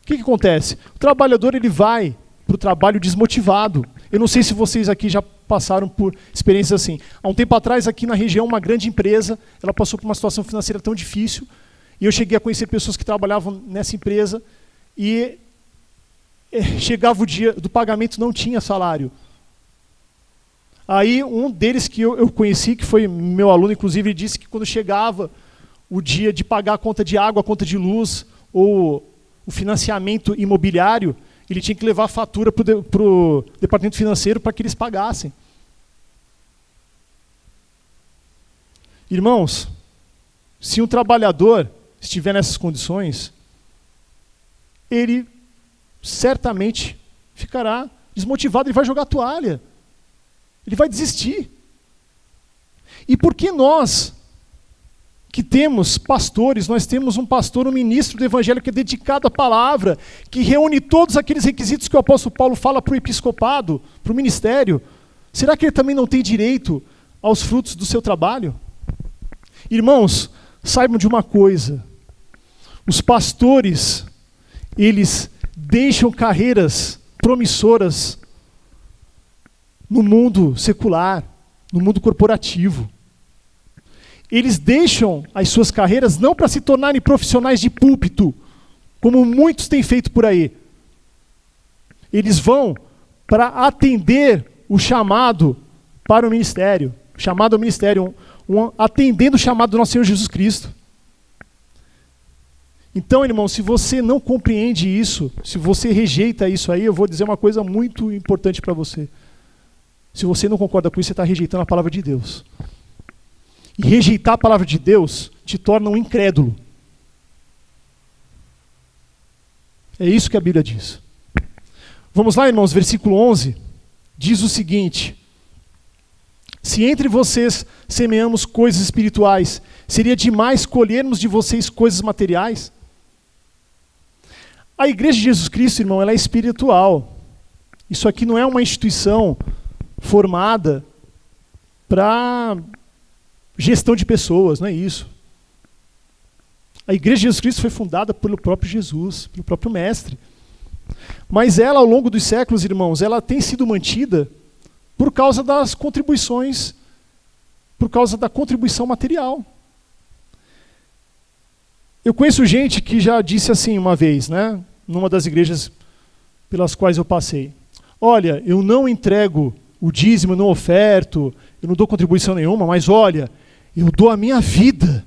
O que acontece? O trabalhador ele vai para o trabalho desmotivado. Eu não sei se vocês aqui já passaram por experiências assim. Há um tempo atrás, aqui na região, uma grande empresa, ela passou por uma situação financeira tão difícil, e eu cheguei a conhecer pessoas que trabalhavam nessa empresa, e chegava o dia do pagamento, não tinha salário. Aí um deles que eu conheci, que foi meu aluno, inclusive, ele disse que quando chegava o dia de pagar a conta de água, a conta de luz, ou o financiamento imobiliário, ele tinha que levar a fatura para o departamento financeiro para que eles pagassem. Irmãos, se um trabalhador estiver nessas condições, ele certamente ficará desmotivado, ele vai jogar a toalha. Ele vai desistir. E por que nós, que temos pastores, nós temos um pastor, um ministro do evangelho que é dedicado à palavra, que reúne todos aqueles requisitos que o apóstolo Paulo fala para o episcopado, para o ministério, será que ele também não tem direito aos frutos do seu trabalho? Irmãos, saibam de uma coisa: os pastores, eles deixam carreiras promissoras no mundo secular, no mundo corporativo. Eles deixam as suas carreiras não para se tornarem profissionais de púlpito, como muitos têm feito por aí. Eles vão para atender o chamado para o ministério, chamado ao ministério, atendendo o chamado do nosso Senhor Jesus Cristo. Então, irmão, se você não compreende isso, se você rejeita isso aí, eu vou dizer uma coisa muito importante para você. Se você não concorda com isso, você está rejeitando a palavra de Deus. E rejeitar a palavra de Deus te torna um incrédulo. É isso que a Bíblia diz. Vamos lá, irmãos, versículo 11. Diz o seguinte: se entre vocês semeamos coisas espirituais, seria demais colhermos de vocês coisas materiais? A Igreja de Jesus Cristo, irmão, ela é espiritual. Isso aqui não é uma instituição formada para gestão de pessoas, não é isso. A Igreja de Jesus Cristo foi fundada pelo próprio Jesus, pelo próprio Mestre. Mas ela, ao longo dos séculos, irmãos, ela tem sido mantida por causa das contribuições, por causa da contribuição material. Eu conheço gente que já disse assim uma vez, né, numa das igrejas pelas quais eu passei: olha, eu não entrego o dízimo, eu não oferto, eu não dou contribuição nenhuma, mas olha, eu dou a minha vida.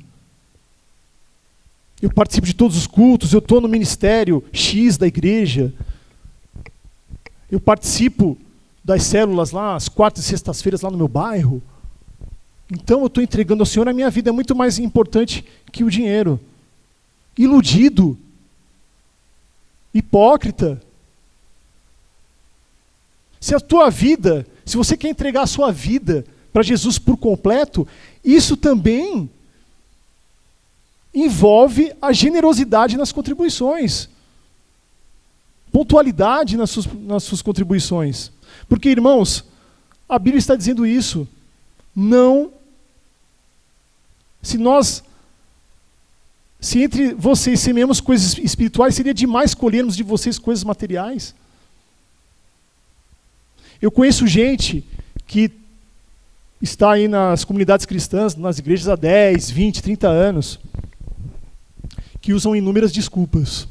Eu participo de todos os cultos, eu estou no ministério X da igreja, eu participo das células lá, às quartas e sextas-feiras lá no meu bairro. Então eu estou entregando ao Senhor, a minha vida é muito mais importante que o dinheiro. Iludido, hipócrita. Se a tua vida, se você quer entregar a sua vida para Jesus por completo, isso também envolve a generosidade nas contribuições, pontualidade nas suas contribuições. Porque, irmãos, a Bíblia está dizendo isso. Não, se entre vocês semeamos coisas espirituais, seria demais colhermos de vocês coisas materiais. Eu conheço gente que está aí nas comunidades cristãs, nas igrejas há 10, 20, 30 anos, que usam inúmeras desculpas.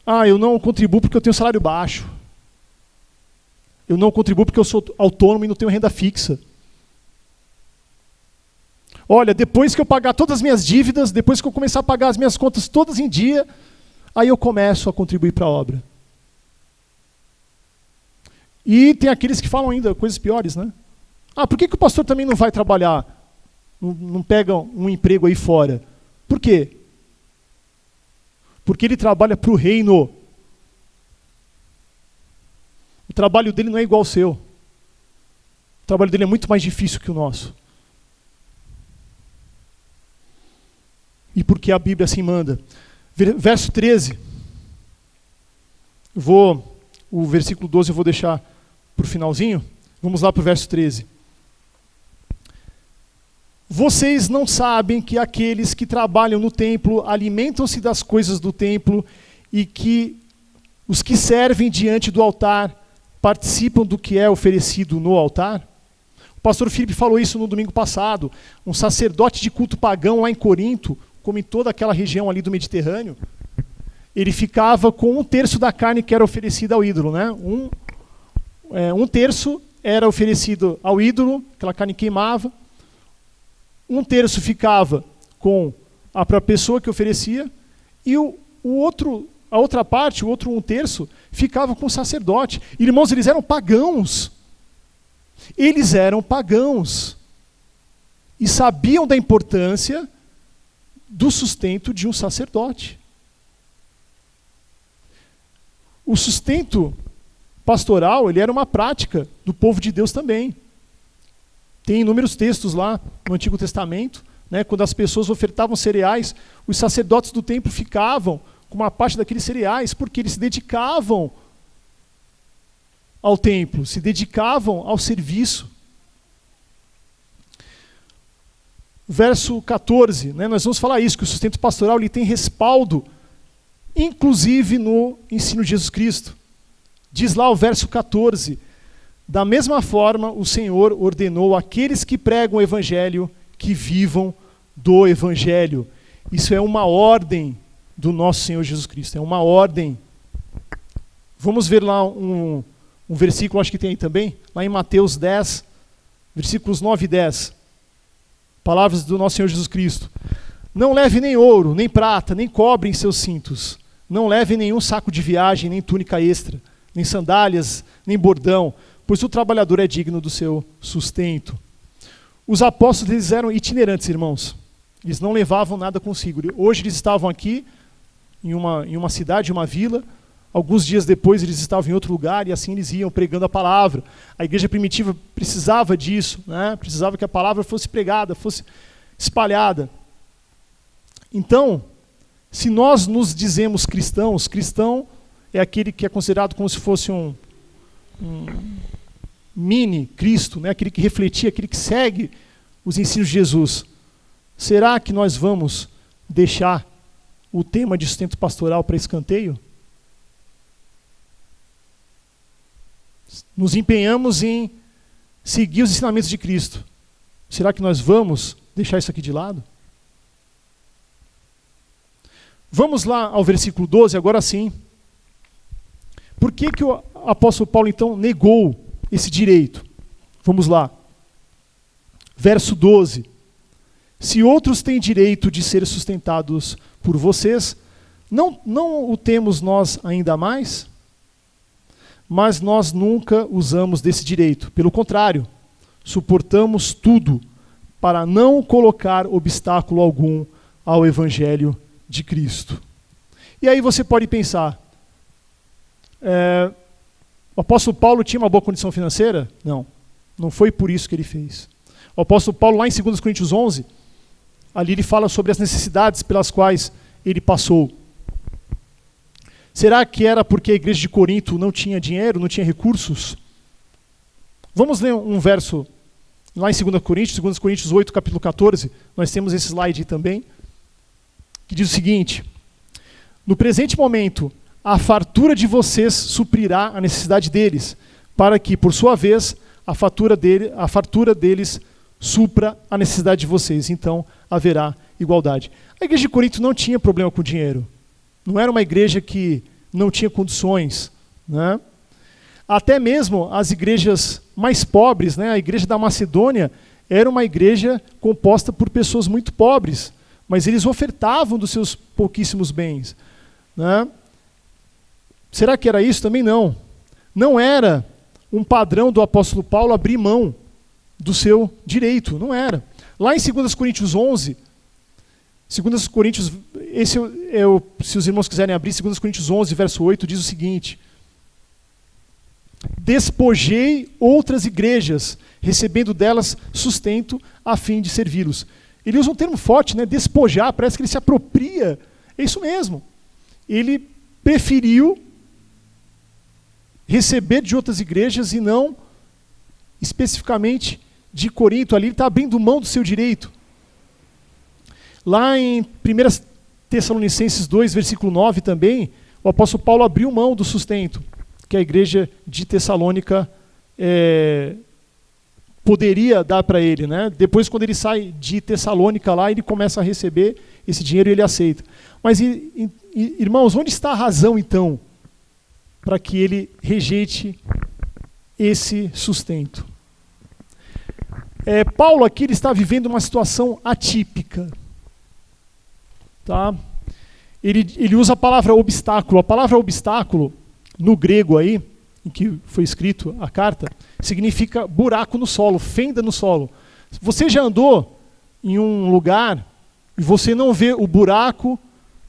Ah, eu não contribuo porque eu tenho salário baixo. Eu não contribuo porque eu sou autônomo e não tenho renda fixa. Olha, depois que eu pagar todas as minhas dívidas, depois que eu começar a pagar as minhas contas todas em dia, aí eu começo a contribuir para a obra. E tem aqueles que falam ainda coisas piores, né? Ah, por que o pastor também não vai trabalhar? Não pega um emprego aí fora? Por quê? Porque ele trabalha para o reino. O trabalho dele não é igual ao seu. O trabalho dele é muito mais difícil que o nosso. E porque a Bíblia assim manda. Verso 13. O versículo 12 eu vou deixar para o finalzinho. Vamos lá para o verso 13. Vocês não sabem que aqueles que trabalham no templo alimentam-se das coisas do templo e que os que servem diante do altar participam do que é oferecido no altar? O pastor Filipe falou isso no domingo passado. Um sacerdote de culto pagão lá em Corinto, como em toda aquela região ali do Mediterrâneo, ele ficava com 1/3 da carne que era oferecida ao ídolo, né? Um terço era oferecido ao ídolo, aquela carne queimava. 1/3 ficava com a própria pessoa que oferecia, e a outra parte, o outro 1/3, ficava com o sacerdote. Irmãos, eles eram pagãos. Eles eram pagãos. E sabiam da importância do sustento de um sacerdote. O sustento pastoral, ele era uma prática do povo de Deus também. Tem inúmeros textos lá no Antigo Testamento, né, quando as pessoas ofertavam cereais, os sacerdotes do templo ficavam com uma parte daqueles cereais, porque eles se dedicavam ao templo, se dedicavam ao serviço. Verso 14, né, nós vamos falar isso, que o sustento pastoral ele tem respaldo, inclusive no ensino de Jesus Cristo. Diz lá o verso 14, da mesma forma o Senhor ordenou àqueles que pregam o Evangelho que vivam do Evangelho. Isso é uma ordem do nosso Senhor Jesus Cristo, é uma ordem. Vamos ver lá um versículo, acho que tem aí também, lá em Mateus 10, versículos 9 e 10. Palavras do nosso Senhor Jesus Cristo. Não leve nem ouro, nem prata, nem cobre em seus cintos. Não leve nenhum saco de viagem, nem túnica extra, nem sandálias, nem bordão, pois o trabalhador é digno do seu sustento. Os apóstolos eles eram itinerantes, irmãos. Eles não levavam nada consigo. Hoje eles estavam aqui, em uma cidade, uma vila. Alguns dias depois eles estavam em outro lugar e assim eles iam pregando a palavra. A igreja primitiva precisava disso, né? Precisava que a palavra fosse pregada, fosse espalhada. Então, se nós nos dizemos cristãos, cristão é aquele que é considerado como se fosse um mini Cristo, né? Aquele que refletia, aquele que segue os ensinos de Jesus. Será que nós vamos deixar o tema de sustento pastoral para escanteio? Nos empenhamos em seguir os ensinamentos de Cristo. Será que nós vamos deixar isso aqui de lado? Vamos lá ao versículo 12, agora sim. Por que que o apóstolo Paulo, então, negou esse direito? Vamos lá. Verso 12. Se outros têm direito de ser sustentados por vocês, não o temos nós ainda mais? Mas nós nunca usamos desse direito. Pelo contrário, suportamos tudo para não colocar obstáculo algum ao Evangelho de Cristo. E aí você pode pensar, o apóstolo Paulo tinha uma boa condição financeira? Não foi por isso que ele fez. O apóstolo Paulo, lá em 2 Coríntios 11, ali ele fala sobre as necessidades pelas quais ele passou. Será que era porque a igreja de Corinto não tinha dinheiro, não tinha recursos? Vamos ler um verso lá em 2 Coríntios 8, capítulo 14, nós temos esse slide aí também, que diz o seguinte: no presente momento, a fartura de vocês suprirá a necessidade deles, para que, por sua vez, a fartura deles supra a necessidade de vocês. Então, haverá igualdade. A igreja de Corinto não tinha problema com dinheiro. Não era uma igreja que não tinha condições, né? Até mesmo as igrejas mais pobres, né? A igreja da Macedônia era uma igreja composta por pessoas muito pobres, mas eles ofertavam dos seus pouquíssimos bens, né? Será que era isso? Também não. Não era um padrão do apóstolo Paulo abrir mão do seu direito, não era. Lá em 2 Coríntios 11, 2 Coríntios, se os irmãos quiserem abrir, 2 Coríntios 11, verso 8, diz o seguinte: despojei outras igrejas, recebendo delas sustento a fim de servi-los. Ele usa um termo forte, né? Despojar, parece que ele se apropria. É isso mesmo. Ele preferiu receber de outras igrejas e não especificamente de Corinto. Ali ele está abrindo mão do seu direito. Lá em 1 Tessalonicenses 2, versículo 9 também, o apóstolo Paulo abriu mão do sustento que a igreja de Tessalônica poderia dar para ele, né? Depois, quando ele sai de Tessalônica lá, ele começa a receber esse dinheiro e ele aceita. Mas, irmãos, onde está a razão, então, para que ele rejeite esse sustento? Paulo aqui ele está vivendo uma situação atípica. Tá? Ele usa a palavra obstáculo. A palavra obstáculo, no grego aí, em que foi escrito a carta, significa buraco no solo, fenda no solo. Você já andou em um lugar e você não vê o buraco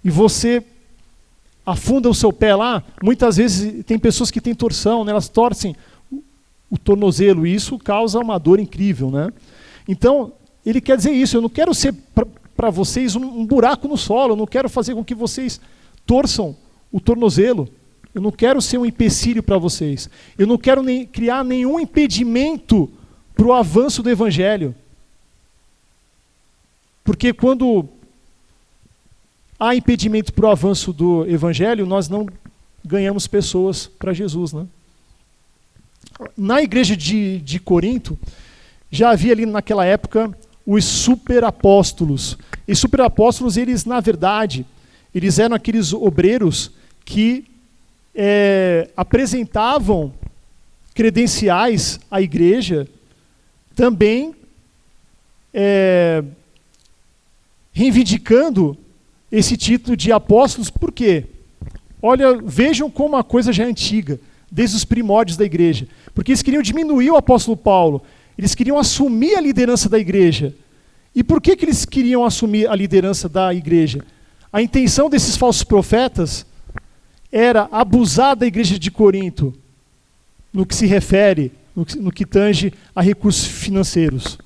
e você afunda o seu pé lá? Muitas vezes tem pessoas que têm torção, né? Elas torcem o tornozelo e isso causa uma dor incrível, né? Então, ele quer dizer isso: eu não quero ser para vocês um buraco no solo, eu não quero fazer com que vocês torçam o tornozelo. Eu não quero ser um empecilho para vocês. Eu não quero criar nenhum impedimento para o avanço do Evangelho. Porque quando há impedimento para o avanço do Evangelho, nós não ganhamos pessoas para Jesus, né? Na igreja de Corinto, já havia ali naquela época os superapóstolos. E superapóstolos, eles, na verdade, eles eram aqueles obreiros que apresentavam credenciais à igreja, também reivindicando esse título de apóstolos. Por quê? Olha, vejam como a coisa já é antiga, desde os primórdios da igreja. Porque eles queriam diminuir o apóstolo Paulo, eles queriam assumir a liderança da igreja. E por que eles queriam assumir a liderança da igreja? A intenção desses falsos profetas era abusar da igreja de Corinto, no que se refere, no que tange a recursos financeiros.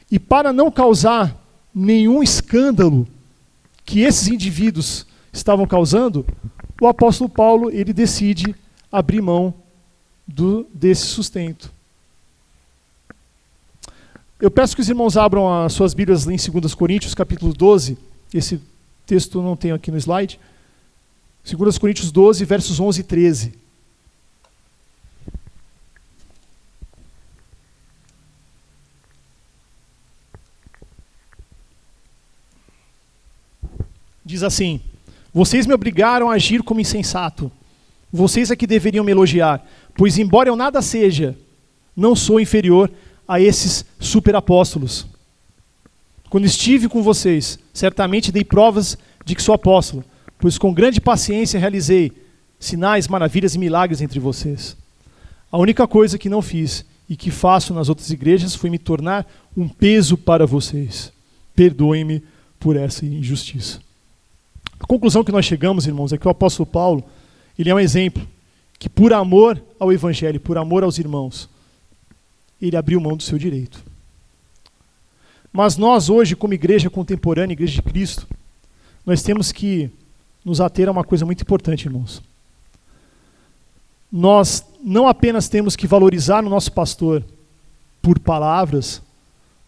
E para não causar nenhum escândalo que esses indivíduos estavam causando, o apóstolo Paulo ele decide abrir mão desse sustento. Eu peço que os irmãos abram as suas Bíblias em 2 Coríntios, capítulo 12. Esse texto eu não tenho aqui no slide. 2 Coríntios 12, versos 11 e 13. Diz assim: Vocês me obrigaram a agir como insensato. Vocês é que deveriam me elogiar, pois embora eu nada seja, não sou inferior a esses superapóstolos. Quando estive com vocês, certamente dei provas de que sou apóstolo, pois com grande paciência realizei sinais, maravilhas e milagres entre vocês. A única coisa que não fiz e que faço nas outras igrejas foi me tornar um peso para vocês. Perdoem-me por essa injustiça. A conclusão que nós chegamos, irmãos, é que o apóstolo Paulo, ele é um exemplo que por amor ao evangelho, por amor aos irmãos, ele abriu mão do seu direito. Mas nós hoje, como igreja contemporânea, igreja de Cristo, nós temos que nos ater a uma coisa muito importante, irmãos. Nós não apenas temos que valorizar o nosso pastor por palavras,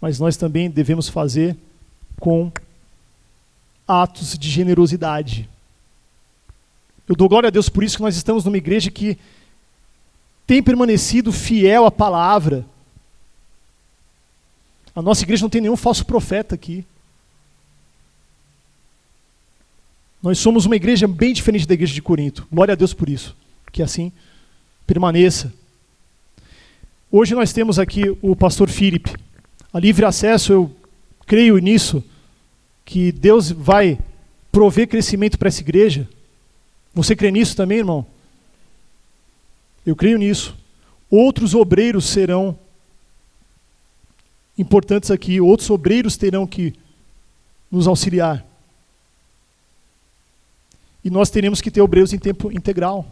mas nós também devemos fazer com atos de generosidade. Eu dou glória a Deus por isso que nós estamos numa igreja que tem permanecido fiel à palavra. A nossa igreja não tem nenhum falso profeta aqui. Nós somos uma igreja bem diferente da igreja de Corinto. Glória a Deus por isso. Que assim permaneça. Hoje nós temos aqui o pastor Filipe. A livre acesso, eu creio nisso, que Deus vai prover crescimento para essa igreja. Você crê nisso também, irmão? Eu creio nisso. Outros obreiros serão importantes aqui, outros obreiros terão que nos auxiliar. E nós teremos que ter obreiros em tempo integral.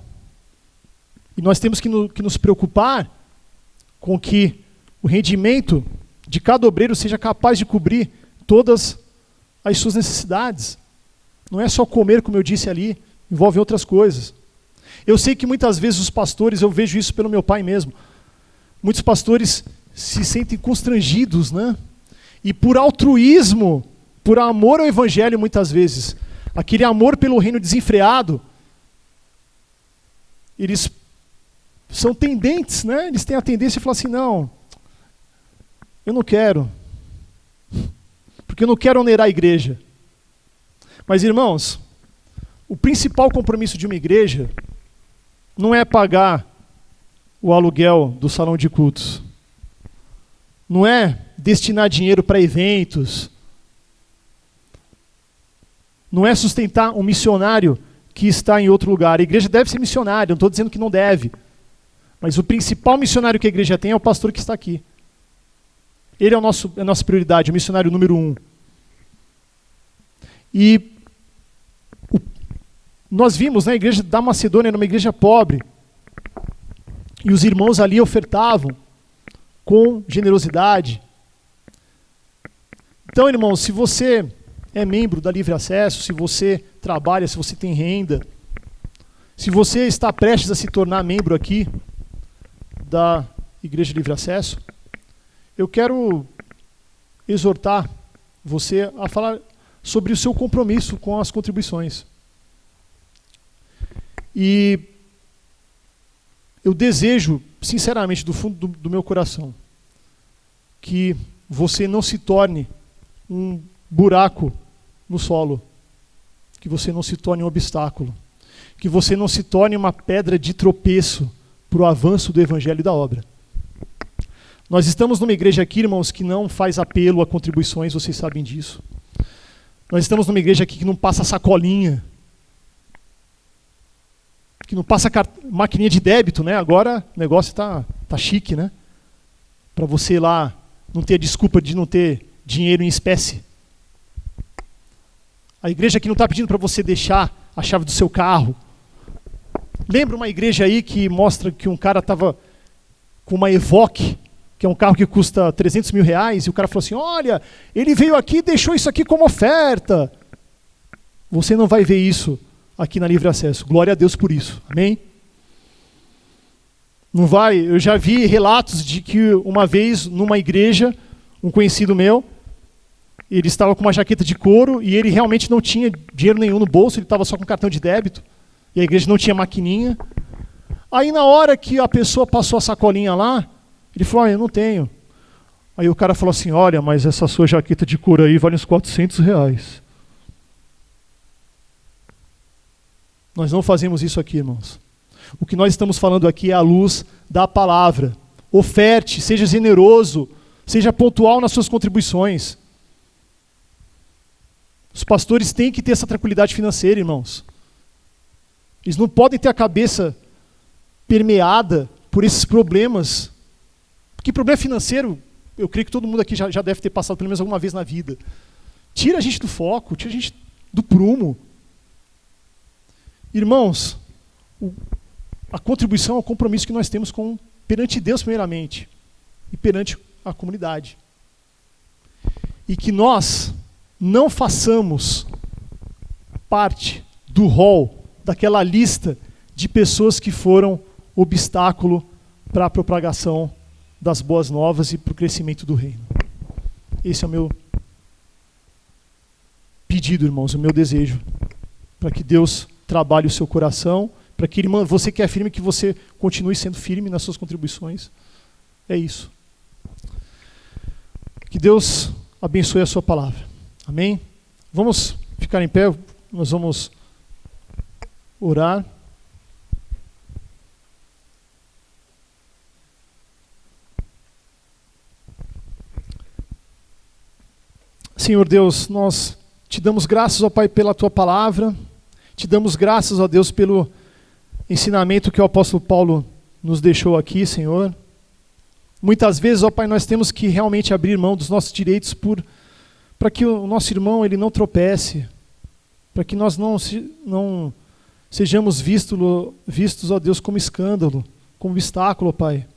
E nós temos que nos preocupar com que o rendimento de cada obreiro seja capaz de cobrir todas as suas necessidades. Não é só comer, como eu disse ali, envolve outras coisas. Eu sei que muitas vezes os pastores, eu vejo isso pelo meu pai mesmo, muitos pastores se sentem constrangidos, né? E por altruísmo, por amor ao evangelho muitas vezes, aquele amor pelo reino desenfreado, eles são tendentes, né? Eles têm a tendência de falar assim, não, eu não quero, porque eu não quero onerar a igreja. Mas irmãos, o principal compromisso de uma igreja não é pagar o aluguel do salão de cultos, não é destinar dinheiro para eventos, não é sustentar um missionário que está em outro lugar. A igreja deve ser missionária, não estou dizendo que não deve, mas o principal missionário que a igreja tem é o pastor que está aqui. Ele é a nossa prioridade, o missionário número 1. E nós vimos, né, a igreja da Macedônia era uma igreja pobre, e os irmãos ali ofertavam com generosidade. Então, irmãos, se você é membro da Livre Acesso, se você trabalha, se você tem renda, se você está prestes a se tornar membro aqui da Igreja Livre Acesso, eu quero exortar você a falar sobre o seu compromisso com as contribuições. E eu desejo, sinceramente, do fundo do meu coração, que você não se torne um buraco no solo, que você não se torne um obstáculo, que você não se torne uma pedra de tropeço para o avanço do evangelho e da obra. Nós estamos numa igreja aqui, irmãos, que não faz apelo a contribuições, vocês sabem disso. Nós estamos numa igreja aqui que não passa sacolinha, que não passa maquininha de débito, né? Agora o negócio tá chique, né? Para você lá não ter desculpa de não ter dinheiro em espécie. A igreja aqui não está pedindo para você deixar a chave do seu carro. Lembra uma igreja aí que mostra que um cara estava com uma Evoque, que é um carro que custa 300 mil reais, e o cara falou assim, olha, ele veio aqui e deixou isso aqui como oferta. Você não vai ver isso aqui na Livre Acesso. Glória a Deus por isso. Amém? Não vai. Eu já vi relatos de que uma vez numa igreja, um conhecido meu, ele estava com uma jaqueta de couro e ele realmente não tinha dinheiro nenhum no bolso, ele estava só com cartão de débito e a igreja não tinha maquininha. Aí na hora que a pessoa passou a sacolinha lá, ele falou, eu não tenho. Aí o cara falou assim, olha, mas essa sua jaqueta de couro aí vale uns 400 reais. Nós não fazemos isso aqui, irmãos. O que nós estamos falando aqui é à luz da palavra. Oferte, seja generoso, seja pontual nas suas contribuições. Os pastores têm que ter essa tranquilidade financeira, irmãos. Eles não podem ter a cabeça permeada por esses problemas. Porque problema financeiro, eu creio que todo mundo aqui já deve ter passado pelo menos alguma vez na vida. Tira a gente do foco, tira a gente do prumo. Irmãos, a contribuição é o compromisso que nós temos perante Deus primeiramente e perante a comunidade. E que nós não façamos parte do rol, daquela lista de pessoas que foram obstáculo para a propagação das boas novas e para o crescimento do reino. Esse é o meu pedido, irmãos, o meu desejo, para que Deus trabalhe o seu coração, para que você que é firme, que você continue sendo firme nas suas contribuições. É isso. Que Deus abençoe a sua palavra. Amém? Vamos ficar em pé, nós vamos orar. Senhor Deus, nós te damos graças, ó Pai, pela tua palavra, te damos graças, ó Deus, pelo ensinamento que o apóstolo Paulo nos deixou aqui, Senhor. Muitas vezes, ó Pai, nós temos que realmente abrir mão dos nossos direitos para que o nosso irmão ele não tropece, para que nós não sejamos vistos, ó Deus, como escândalo, como obstáculo, ó Pai.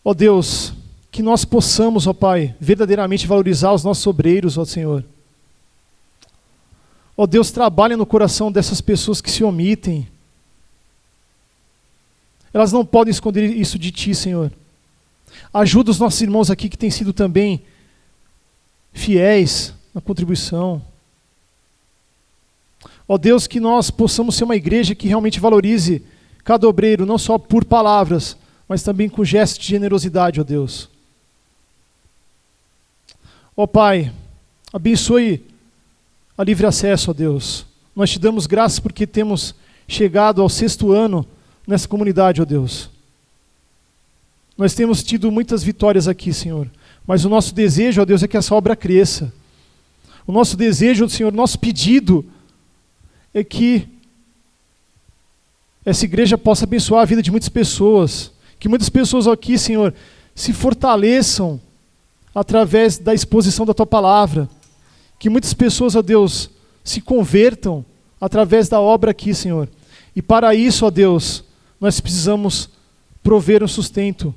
Ó Deus, que nós possamos, ó Pai, verdadeiramente valorizar os nossos obreiros, ó Senhor. Ó Deus, trabalha no coração dessas pessoas que se omitem. Elas não podem esconder isso de Ti, Senhor. Ajuda os nossos irmãos aqui que têm sido também fiéis na contribuição. Ó Deus, que nós possamos ser uma igreja que realmente valorize cada obreiro, não só por palavras, mas também com gestos de generosidade, ó Deus. Ó Pai, abençoe a livre acesso, ó Deus. Nós te damos graças porque temos chegado ao 6º ano nessa comunidade, ó Deus. Nós temos tido muitas vitórias aqui, Senhor. Mas o nosso desejo, ó Deus, é que essa obra cresça. O nosso desejo, Senhor, nosso pedido é que essa igreja possa abençoar a vida de muitas pessoas. Que muitas pessoas aqui, Senhor, se fortaleçam através da exposição da Tua palavra. Que muitas pessoas, ó Deus, se convertam através da obra aqui, Senhor. E para isso, ó Deus, nós precisamos prover um sustento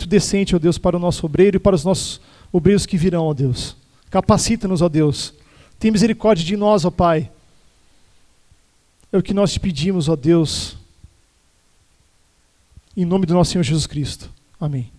decente, ó Deus, para o nosso obreiro e para os nossos obreiros que virão, ó Deus. Capacita-nos, ó Deus. Tem misericórdia de nós, ó Pai. É o que nós te pedimos, ó Deus. Em nome do nosso Senhor Jesus Cristo. Amém.